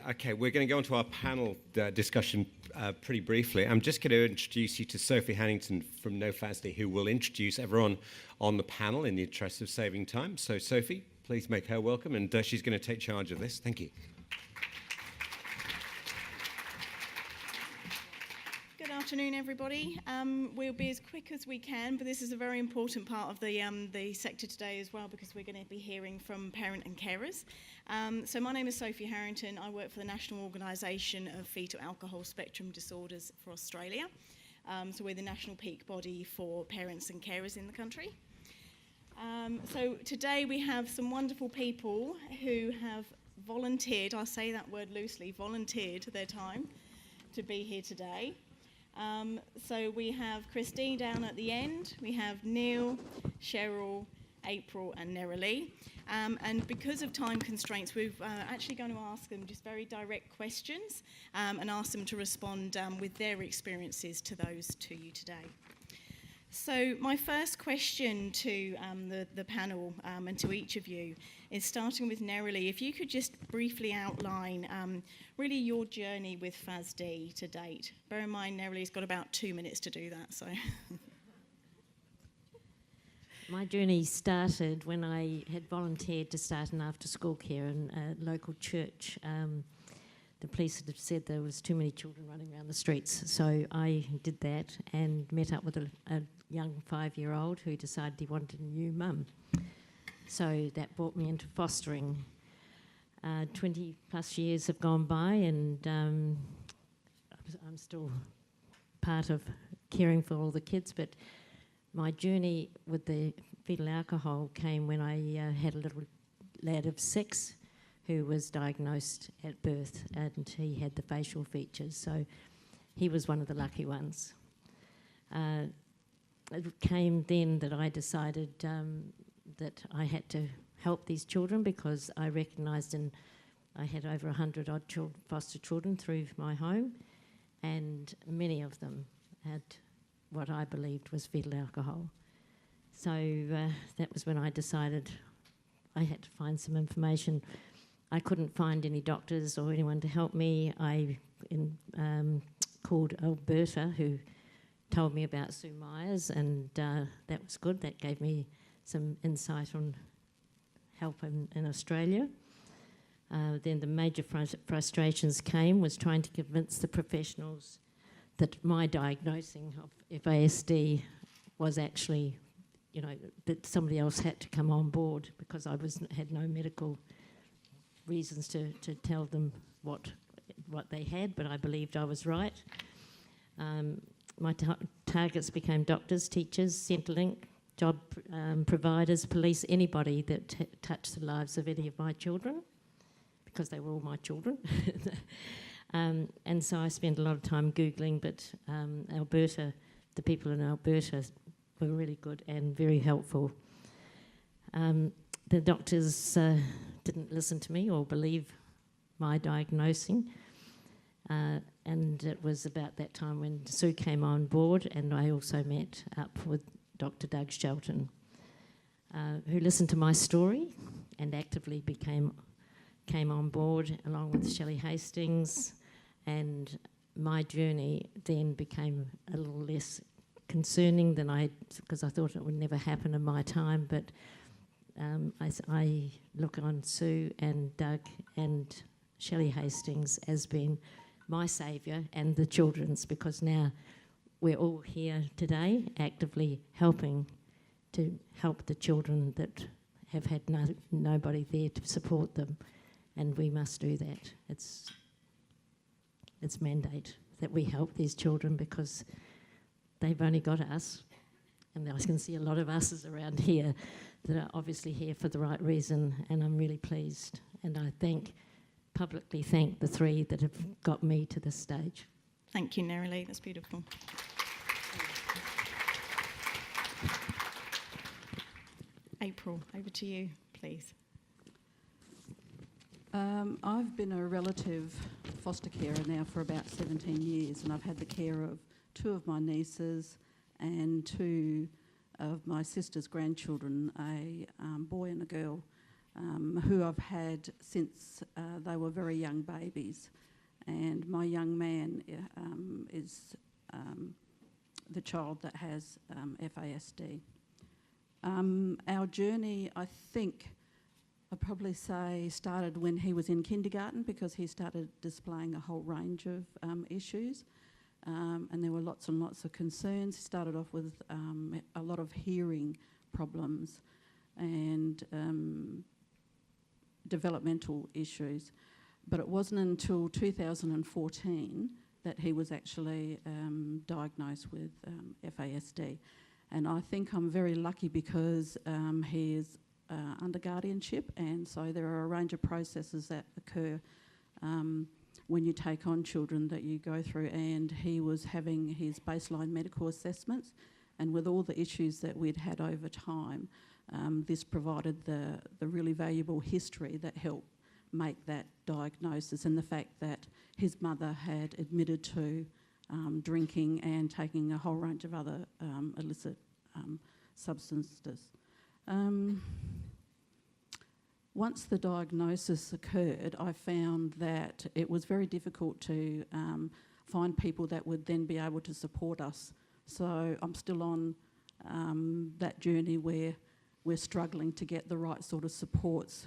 Okay, we're going to go on to our panel discussion pretty briefly. I'm just going to introduce you to Sophie Harrington from No FASD, who will introduce everyone on the panel in the interest of saving time. So Sophie, please make her welcome, and she's going to take charge of this. Thank you. Good afternoon, everybody. We'll be as quick as we can, but this is a very important part of the sector today as well, because we're going to be hearing from parent and carers. So my name is Sophie Harrington. I work for the National Organisation of Fetal Alcohol Spectrum Disorders for Australia. So we're the national peak body for parents and carers in the country. So today we have some wonderful people who have volunteered, I'll say that word loosely, volunteered their time to be here today. So we have Christine down at the end, we have Neil, Cheryl, April and Nerilee. And because of time constraints, we're actually going to ask them just very direct questions and ask them to respond with their experiences to those to you today. So my first question to the panel and to each of you is starting with Nerilee. If you could just briefly outline really your journey with FASD to date. Bear in mind, Nerilee's got about 2 minutes to do that, so... My journey started when I had volunteered to start an after-school care in a local church. The police had said there was too many children running around the streets, so I did that and met up with a young 5-year-old who decided he wanted a new mum. So that brought me into fostering. 20 plus years have gone by, and I'm still part of caring for all the kids, but my journey with the fetal alcohol came when I had a little lad of 6 who was diagnosed at birth, and he had the facial features, so he was one of the lucky ones. It came then that I decided that I had to help these children, because I recognised I had over 100 odd foster children through my home, and many of them had what I believed was fetal alcohol. So that was when I decided I had to find some information. I couldn't find any doctors or anyone to help me. I called Alberta, who told me about Sue Myers, and that was good. That gave me some insight on help in Australia. Then the major frustrations was trying to convince the professionals that my diagnosing of FASD was actually, that somebody else had to come on board, because I had no medical reasons to tell them what they had, but I believed I was right. My targets became doctors, teachers, Centrelink, job providers, police, anybody that touched the lives of any of my children, because they were all my children. And so I spent a lot of time Googling, but Alberta, the people in Alberta were really good and very helpful. The doctors didn't listen to me or believe my diagnosing, and it was about that time when Sue came on board, and I also met up with Dr. Doug Shelton, who listened to my story and actively came on board, along with Shelley Hastings, and my journey then became a little less concerning than because I thought it would never happen in my time, but I look on Sue and Doug and Shelley Hastings as being my saviour and the children's, because now we're all here today actively helping to help the children that have had nobody there to support them, and we must do that. It's mandate that we help these children, because they've only got us, and I can see a lot of us's around here that are obviously here for the right reason, and I'm really pleased, and I publicly thank the 3 that have got me to this stage. Thank you, Nerilee, that's beautiful. April, over to you, please. I've been a relative foster carer now for about 17 years, and I've had the care of 2 of my nieces and 2 of my sister's grandchildren, a boy and a girl. who I've had since they were very young babies. And my young man is the child that has FASD. Our journey, I think, I'd probably say started when he was in kindergarten, because he started displaying a whole range of issues, and there were lots and lots of concerns. He started off with a lot of hearing problems and developmental issues, but it wasn't until 2014 that he was actually diagnosed with FASD. And I think I'm very lucky because he is under guardianship, and so there are a range of processes that occur when you take on children that you go through, and he was having his baseline medical assessments, and with all the issues that we'd had over time, this provided the really valuable history that helped make that diagnosis, and the fact that his mother had admitted to drinking and taking a whole range of other illicit substances. Once the diagnosis occurred, I found that it was very difficult to find people that would then be able to support us. So I'm still on that journey where we're struggling to get the right sort of supports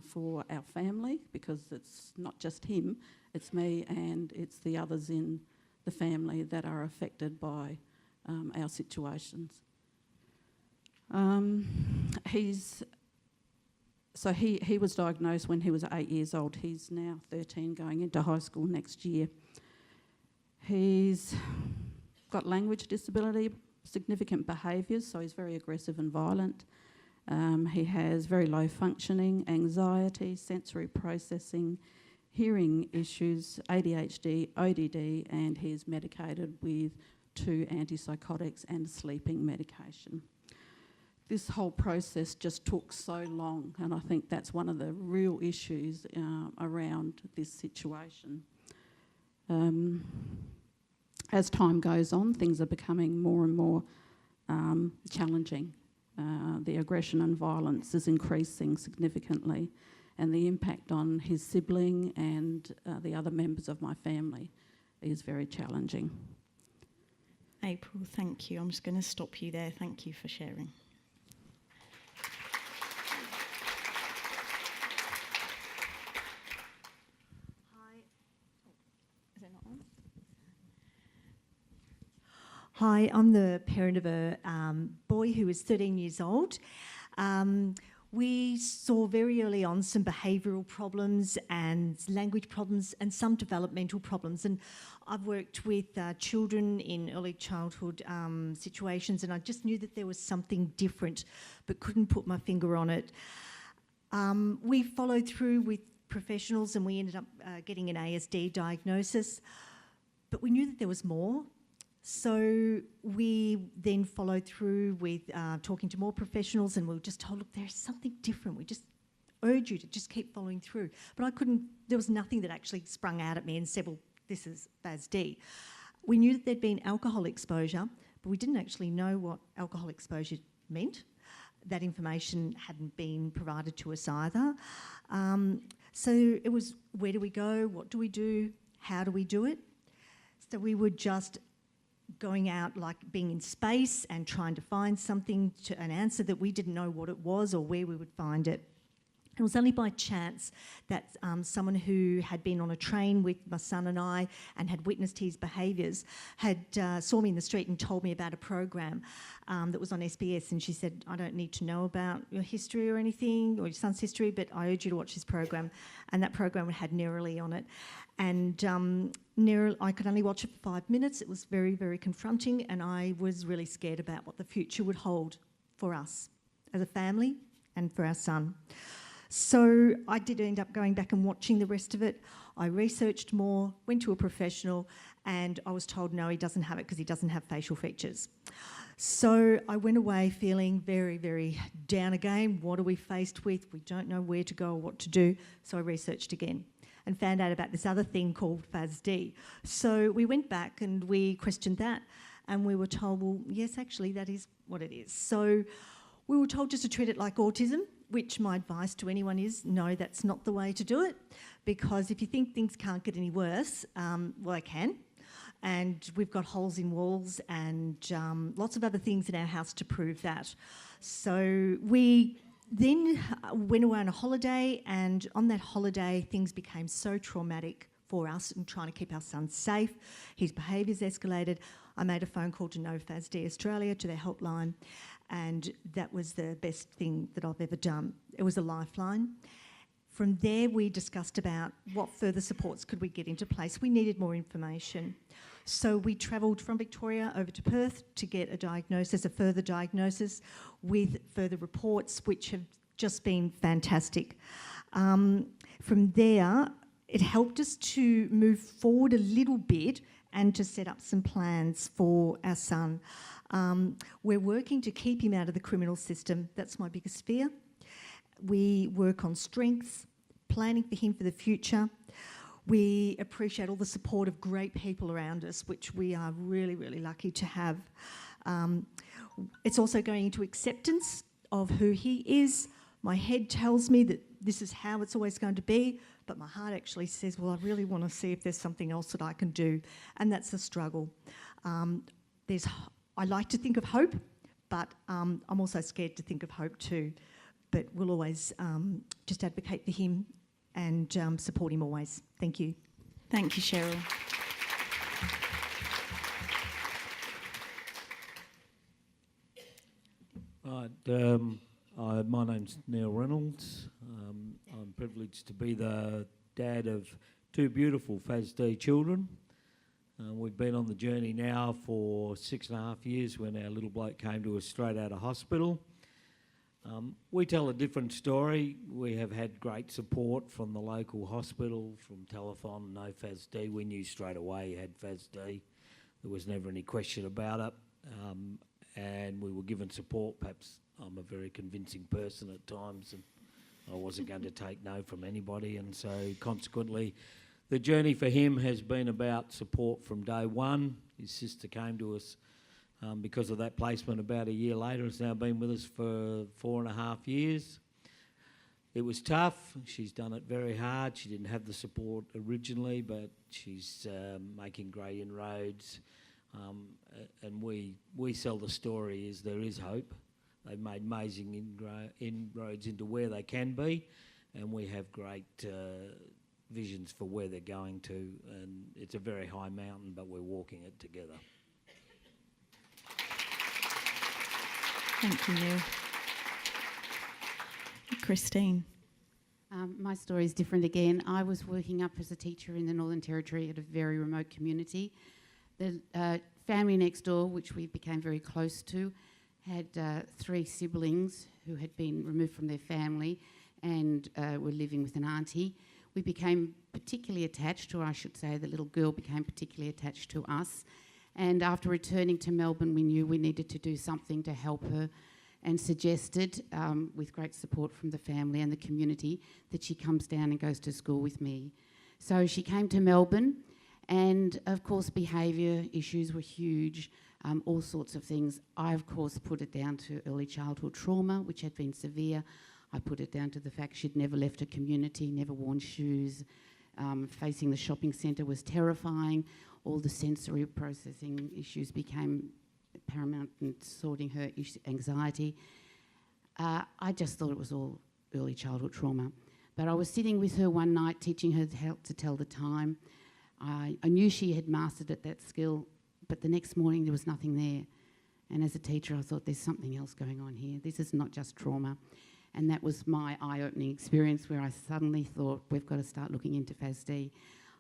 for our family, because it's not just him, it's me and it's the others in the family that are affected by our situations. He was diagnosed when he was 8 years old. He's now 13, going into high school next year. He's got language disability, significant behaviours, so he's very aggressive and violent. He has very low functioning, anxiety, sensory processing, hearing issues, ADHD, ODD, and he's medicated with 2 antipsychotics and sleeping medication. This whole process just took so long, and I think that's one of the real issues around this situation. As time goes on, things are becoming more and more challenging. The aggression and violence is increasing significantly, and the impact on his sibling and the other members of my family is very challenging. April, thank you. I'm just going to stop you there. Thank you for sharing. Hi, I'm the parent of a boy who is 13 years old. We saw very early on some behavioural problems and language problems and some developmental problems. And I've worked with children in early childhood situations, and I just knew that there was something different but couldn't put my finger on it. We followed through with professionals and we ended up getting an ASD diagnosis, but we knew that there was more. So we then followed through with talking to more professionals, and we were just told, look, there's something different. We just urge you to just keep following through. But I couldn't, there was nothing that actually sprung out at me and said, well, this is FASD. We knew that there'd been alcohol exposure, but we didn't actually know what alcohol exposure meant. That information hadn't been provided to us either. So it was, where do we go? What do we do? How do we do it? So we were just going out, like being in space and trying to find something, an answer that we didn't know what it was or where we would find it. It was only by chance that someone who had been on a train with my son and I and had witnessed his behaviours had saw me in the street and told me about a program that was on SBS, and she said, I don't need to know about your history or anything, or your son's history, but I urge you to watch this program. And that program had Neroli on it. And Neroli, I could only watch it for 5 minutes. It was very, very confronting, and I was really scared about what the future would hold for us as a family and for our son. So I did end up going back and watching the rest of it. I researched more, went to a professional, and I was told, no, he doesn't have it because he doesn't have facial features. So I went away feeling very, very down again. What are we faced with? We don't know where to go or what to do. So I researched again and found out about this other thing called FASD. So we went back and we questioned that, and we were told, well, yes, actually, that is what it is. So we were told just to treat it like autism. which my advice to anyone is, no, that's not the way to do it, because if you think things can't get any worse, well, they can. And we've got holes in walls and lots of other things in our house to prove that. So we then went away on a holiday, and on that holiday things became so traumatic for us in trying to keep our son safe. His behaviours escalated. I made a phone call to No FASD Australia, to their helpline, and that was the best thing that I've ever done. It was a lifeline. From there, we discussed about what further supports could we get into place. We needed more information. So we travelled from Victoria over to Perth to get a diagnosis, a further diagnosis, with further reports, which have just been fantastic. From there, it helped us to move forward a little bit and to set up some plans for our son. We're working to keep him out of the criminal system. That's my biggest fear. We work on strengths, planning for him for the future. We appreciate all the support of great people around us, which we are really, really lucky to have. It's also going into acceptance of who he is. My head tells me that this is how it's always going to be, but my heart actually says, well, I really want to see if there's something else that I can do, and that's the struggle. I like to think of hope, but I'm also scared to think of hope too. But we'll always just advocate for him and support him always. Thank you. Thank you, Cheryl. Right, my name's Neil Reynolds. I'm privileged to be the dad of two beautiful FASD children. We've been on the journey now for 6.5 years when our little bloke came to us straight out of hospital. We tell a different story. We have had great support from the local hospital, from Telethon, No FASD. We knew straight away he had FASD. There was never any question about it. And we were given support. Perhaps I'm a very convincing person at times, and I wasn't going to take no from anybody. And so consequently, the journey for him has been about support from day one. His sister came to us because of that placement about a year later. Has now been with us for 4.5 years. It was tough. She's done it very hard. She didn't have the support originally, but she's making great inroads. And we sell the story as there is hope. They've made amazing inroads into where they can be, and we have great visions for where they're going to. And it's a very high mountain, but we're walking it together. Thank you, Neil. Christine. My story is different again. I was working up as a teacher in the Northern Territory at a very remote community. The family next door, which we became very close to, had 3 siblings who had been removed from their family and were living with an auntie. We became particularly attached, or I should say the little girl became particularly attached to us. And after returning to Melbourne, we knew we needed to do something to help her, and suggested, with great support from the family and the community, that she comes down and goes to school with me. So she came to Melbourne, and of course behaviour issues were huge, all sorts of things. I of course put it down to early childhood trauma, which had been severe. I put it down to the fact she'd never left a community, never worn shoes. Facing the shopping centre was terrifying. All the sensory processing issues became paramount in sorting her anxiety. I just thought it was all early childhood trauma. But I was sitting with her one night teaching her how to tell the time. I knew she had mastered that skill, but the next morning there was nothing there. And as a teacher, I thought there's something else going on here. This is not just trauma. And that was my eye-opening experience, where I suddenly thought, we've got to start looking into FASD.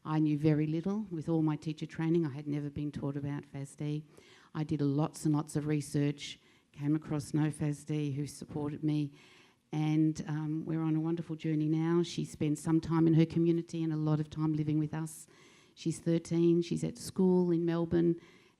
I knew very little. With all my teacher training, I had never been taught about FASD. I did lots and lots of research, came across No FASD, who supported me, and we're on a wonderful journey now. She spends some time in her community and a lot of time living with us. She's 13, she's at school in Melbourne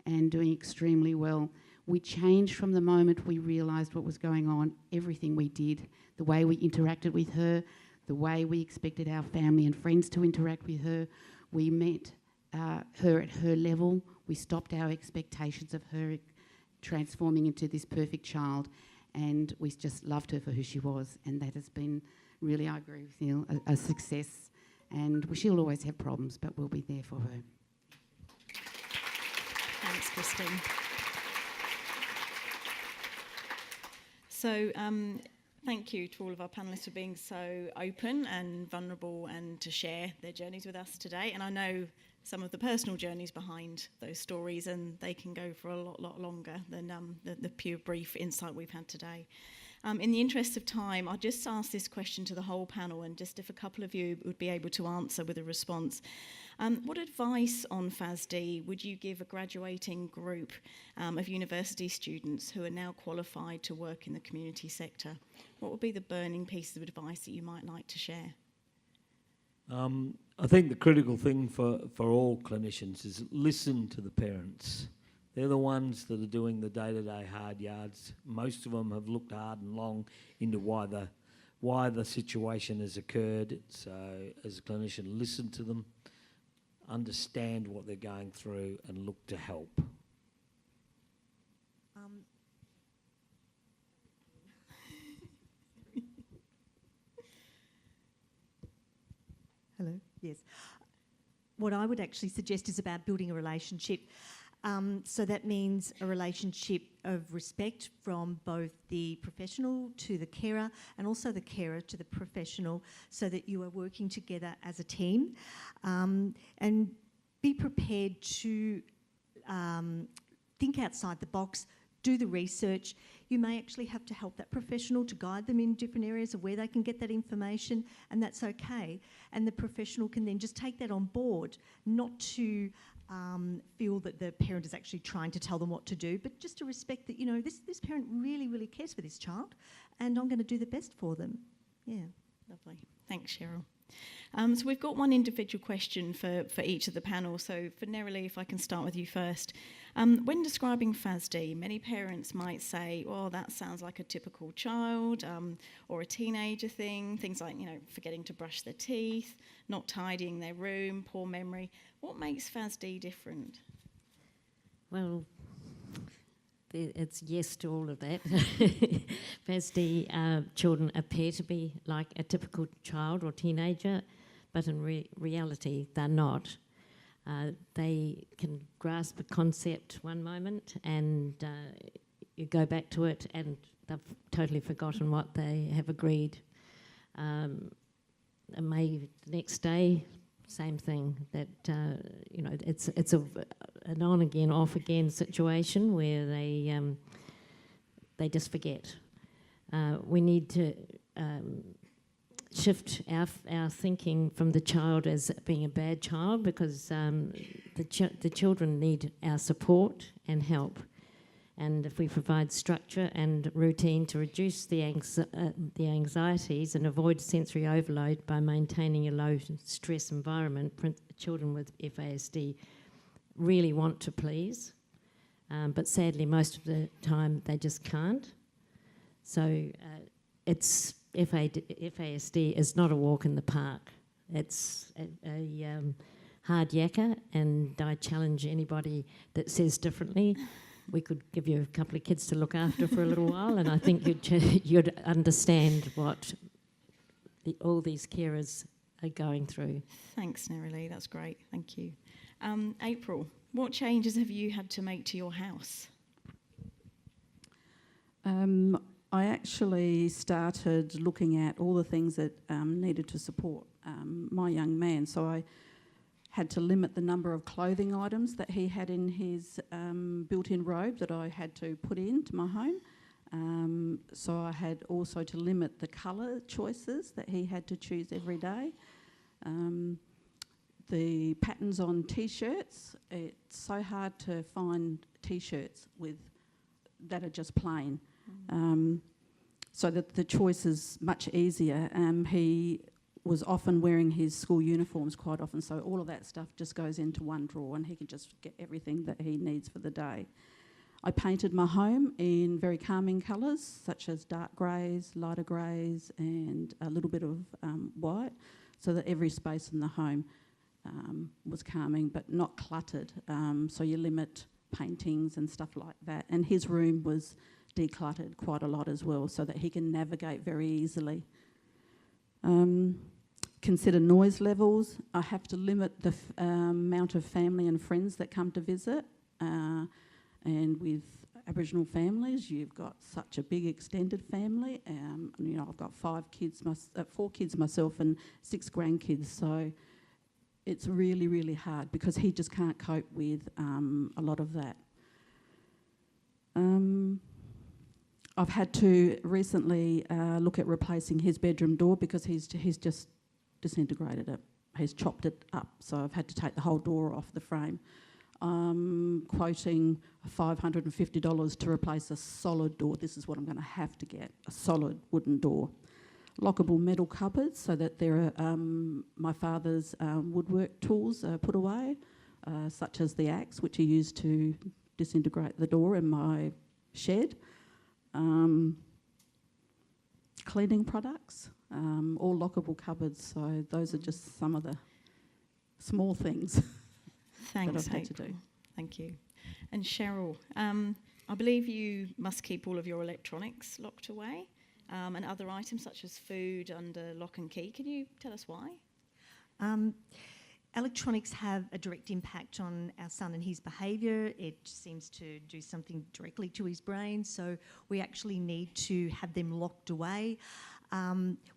and doing extremely well. We changed from the moment we realised what was going on. Everything we did, the way we interacted with her, the way we expected our family and friends to interact with her. We met her at her level. We stopped our expectations of her transforming into this perfect child. and we just loved her for who she was, and that has been really, I agree with you, a success. And she'll always have problems, but we'll be there for her. Thanks, Christine. So, thank you to all of our panellists for being so open and vulnerable and to share their journeys with us today. And I know some of the personal journeys behind those stories, and they can go for a lot longer than the pure brief insight we've had today. In the interest of time, I'll just ask this question to the whole panel, and just if a couple of you would be able to answer with a response. What advice on FASD would you give a graduating group of university students who are now qualified to work in the community sector? What would be the burning piece of advice that you might like to share? I think the critical thing for all clinicians is listen to the parents. They're the ones that are doing the day-to-day hard yards. Most of them have looked hard and long into why the situation has occurred. So as a clinician, listen to them, understand what they're going through, and look to help. Hello, yes. What I would actually suggest is about building a relationship. So that means a relationship of respect from both the professional to the carer, and also the carer to the professional, so that you are working together as a team. And be prepared to think outside the box, do the research. You may actually have to help that professional to guide them in different areas of where they can get that information, and that's okay. And the professional can then just take that on board, not to feel that the parent is actually trying to tell them what to do, but just to respect that, you know, this parent really cares for this child, and I'm going to do the best for them. Yeah. Lovely. Thanks, Cheryl. So we've got one individual question for each of the panel. So for Nerily, if I can start with you first. When describing FASD, many parents might say, well, that sounds like a typical child or a teenager thing, things like, you know, forgetting to brush their teeth, not tidying their room, poor memory. What makes FASD different? Well, it's yes to all of that. FASD children appear to be like a typical child or teenager, but in reality they're not. They can grasp a concept one moment, and you go back to it and they've totally forgotten what they have agreed. And maybe the next day, same thing. That you know, it's an on again, off again situation where they just forget. We need to shift our thinking from the child as being a bad child, because the children need our support and help. And if we provide structure and routine to reduce the anxieties and avoid sensory overload by maintaining a low stress environment, children with FASD really want to please, but sadly most of the time they just can't. So it's FASD is not a walk in the park. It's a hard yakka, and I challenge anybody that says differently. We could give you a couple of kids to look after for a little while, and I think you'd understand what all these carers are going through. Thanks, Nerily. That's great. Thank you. April, what changes have you had to make to your house? I actually started looking at all the things that needed to support my young man. So I had to limit the number of clothing items that he had in his built-in robe that I had to put into my home. So I had also to limit the colour choices that he had to choose every day. The patterns on T-shirts, it's so hard to find T-shirts that are just plain. So that the choice is much easier. He was often wearing his school uniforms quite often, so all of that stuff just goes into one drawer and he can just get everything that he needs for the day. I painted my home in very calming colours, such as dark greys, lighter greys, and a little bit of white, so that every space in the home was calming but not cluttered. So you limit paintings and stuff like that. And his room was decluttered quite a lot as well, so that he can navigate very easily. Consider noise levels. I have to limit the amount of family and friends that come to visit, and with Aboriginal families, you've got such a big extended family. I've got 4 kids myself and 6 grandkids, so it's really, really hard because he just can't cope with a lot of that. I've had to recently look at replacing his bedroom door because he's just disintegrated it. He's chopped it up, so I've had to take the whole door off the frame. Quoting $550 to replace a solid door. This is what I'm going to have to get, a solid wooden door. Lockable metal cupboards so that there are my father's woodwork tools put away, such as the axe, which he used to disintegrate the door in my shed. Cleaning products, all lockable cupboards. So those are just some of the small things Thanks, that I've had to April. do. Thank you. And Cheryl, I believe you must keep all of your electronics locked away and other items such as food under lock and key. Can you tell us why? Electronics have a direct impact on our son and his behaviour. It seems to do something directly to his brain, so we actually need to have them locked away.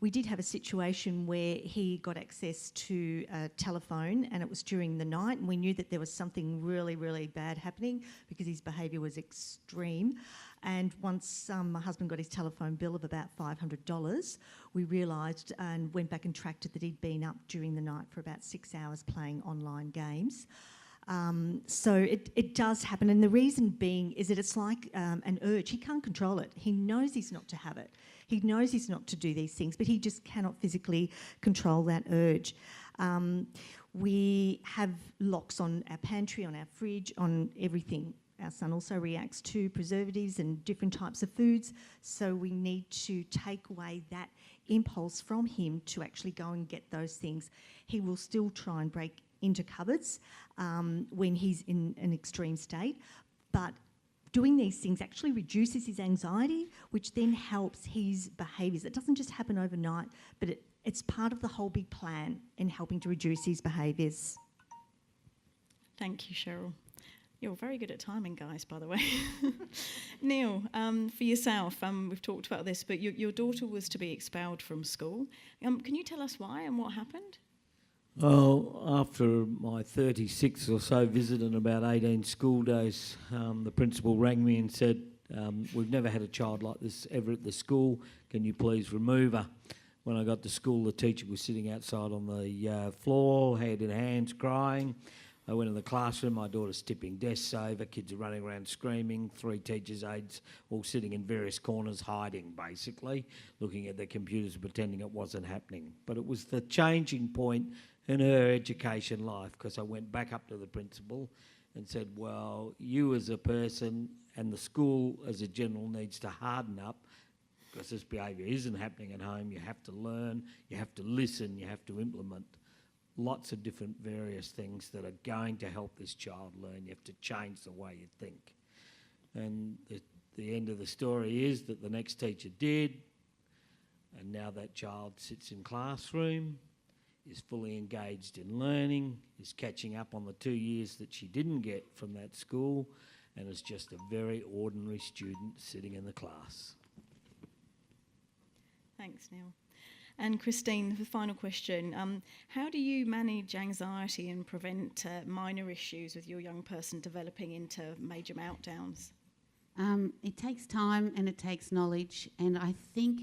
We did have a situation where he got access to a telephone, and it was during the night, and we knew that there was something really, really bad happening because his behaviour was extreme. And once my husband got his telephone bill of about $500, we realised and went back and tracked it that he'd been up during the night for about 6 hours playing online games. So it does happen, and the reason being is that it's like an urge. He can't control it. He knows he's not to have it. He knows he's not to do these things, but he just cannot physically control that urge. We have locks on our pantry, on our fridge, on everything. Our son also reacts to preservatives and different types of foods, so we need to take away that impulse from him to actually go and get those things. He will still try and break into cupboards when he's in an extreme state, but doing these things actually reduces his anxiety, which then helps his behaviours. It doesn't just happen overnight, but it's part of the whole big plan in helping to reduce his behaviours. Thank you, Cheryl. You're very good at timing, guys, by the way. Neil, for yourself, we've talked about this, but your daughter was to be expelled from school. Can you tell us why and what happened? Well, after my 36th or so visit and about 18 school days, the principal rang me and said, we've never had a child like this ever at the school. Can you please remove her? When I got to school, the teacher was sitting outside on the floor, head in hands, crying. I went in the classroom, my daughter's tipping desks over, kids are running around screaming, 3 teachers' aides all sitting in various corners hiding, basically, looking at their computers pretending it wasn't happening. But it was the changing point in her education life, because I went back up to the principal and said, well, you as a person and the school as a general needs to harden up, because this behaviour isn't happening at home. You have to learn, you have to listen, you have to implement lots of different various things that are going to help this child learn. You have to change the way you think. And the end of the story is that the next teacher did, and now that child sits in classroom, is fully engaged in learning, is catching up on the 2 years that she didn't get from that school, and is just a very ordinary student sitting in the class. Thanks, Neil. And Christine, the final question. How do you manage anxiety and prevent minor issues with your young person developing into major meltdowns? It takes time and it takes knowledge, and I think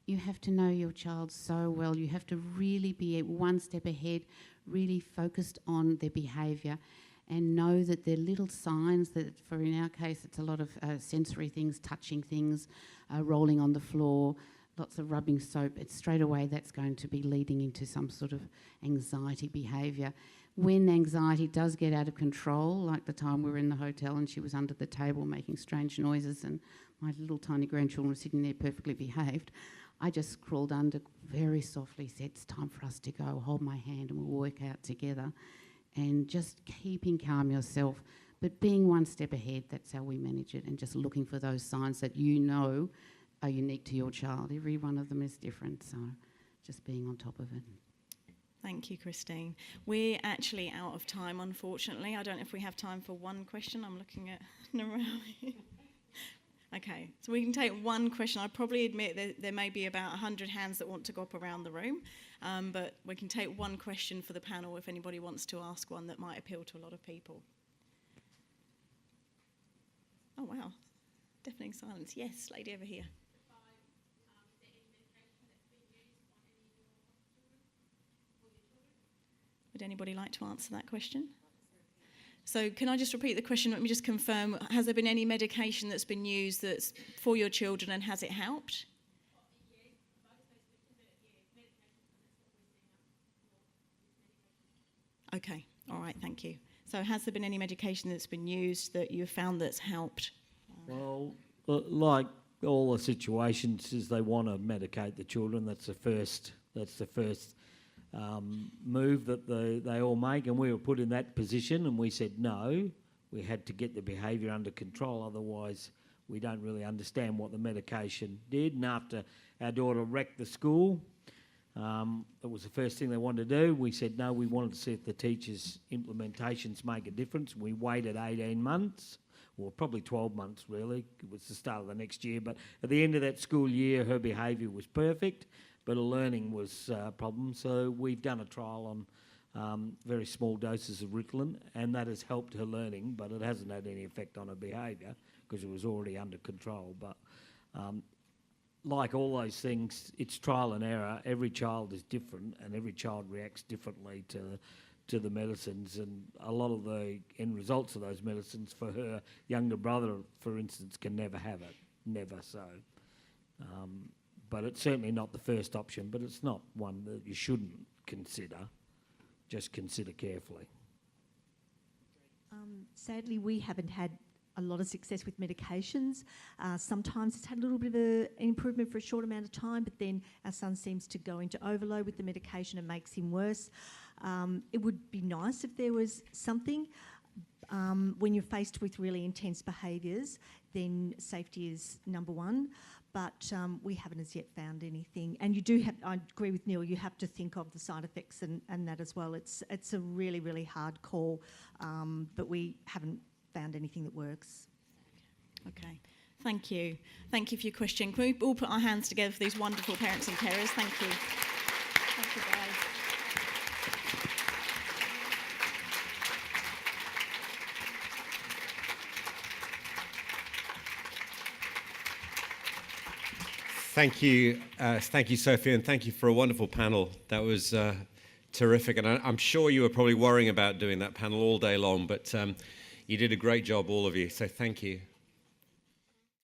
you have to know your child so well. You have to really be one step ahead, really focused on their behaviour, and know that they're little signs that, for in our case, it's a lot of sensory things, touching things, rolling on the floor, lots of rubbing soap. It's straight away that's going to be leading into some sort of anxiety behaviour. When anxiety does get out of control, like the time we were in the hotel and she was under the table making strange noises and my little tiny grandchildren were sitting there perfectly behaved, I just crawled under very softly, said, it's time for us to go, hold my hand and we'll work out together. And just keeping calm yourself, But being one step ahead, that's how we manage it, and just looking for those signs that you know are unique to your child. Every one of them is different, so just being on top of it. Thank you, Christine. We're actually out of time, unfortunately. I don't know if we have time for one question. I'm looking at Narelle. Okay, so we can take one question. I probably admit that there may be about 100 hands that want to go up around the room, but we can take one question for the panel if anybody wants to ask one that might appeal to a lot of people. Oh, wow. Deafening silence. Yes, lady over here. Would anybody like to answer that question? So can I just repeat the question? Let me just confirm. Has there been any medication that's been used that's for your children, and has it helped? Okay, all right, thank you. So has there been any medication that's been used that you've found that's helped? Well, like all the situations, is they want to medicate the children. That's the first move that they all make, and we were put in that position, and we said no. We had to get the behaviour under control, otherwise we don't really understand what the medication did. And after our daughter wrecked the school, that was the first thing they wanted to do. We said no, we wanted to see if the teachers' implementations make a difference. We waited 18 months, or probably 12 months really. It was the start of the next year, but at the end of that school year her behaviour was perfect, but her learning was a problem. So we've done a trial on very small doses of Ritalin, and that has helped her learning, but it hasn't had any effect on her behaviour because it was already under control. But like all those things, it's trial and error. Every child is different, and every child reacts differently to the medicines, and a lot of the end results of those medicines for her younger brother, for instance, can never have it, never. So but it's certainly not the first option, but it's not one that you shouldn't consider. Just consider carefully. Sadly, we haven't had a lot of success with medications. Sometimes it's had a little bit of an improvement for a short amount of time, but then our son seems to go into overload with the medication and makes him worse. It would be nice if there was something. When you're faced with really intense behaviours, then safety is number one. But we haven't as yet found anything. And you do have, I agree with Neil, you have to think of the side effects and that as well. It's a really, really hard call, but we haven't found anything that works. Okay, thank you. Thank you for your question. Can we all put our hands together for these wonderful parents and carers? Thank you. Thank you, guys. Thank you, Sophie, and thank you for a wonderful panel. That was terrific, and I'm sure you were probably worrying about doing that panel all day long, but you did a great job, all of you, so thank you.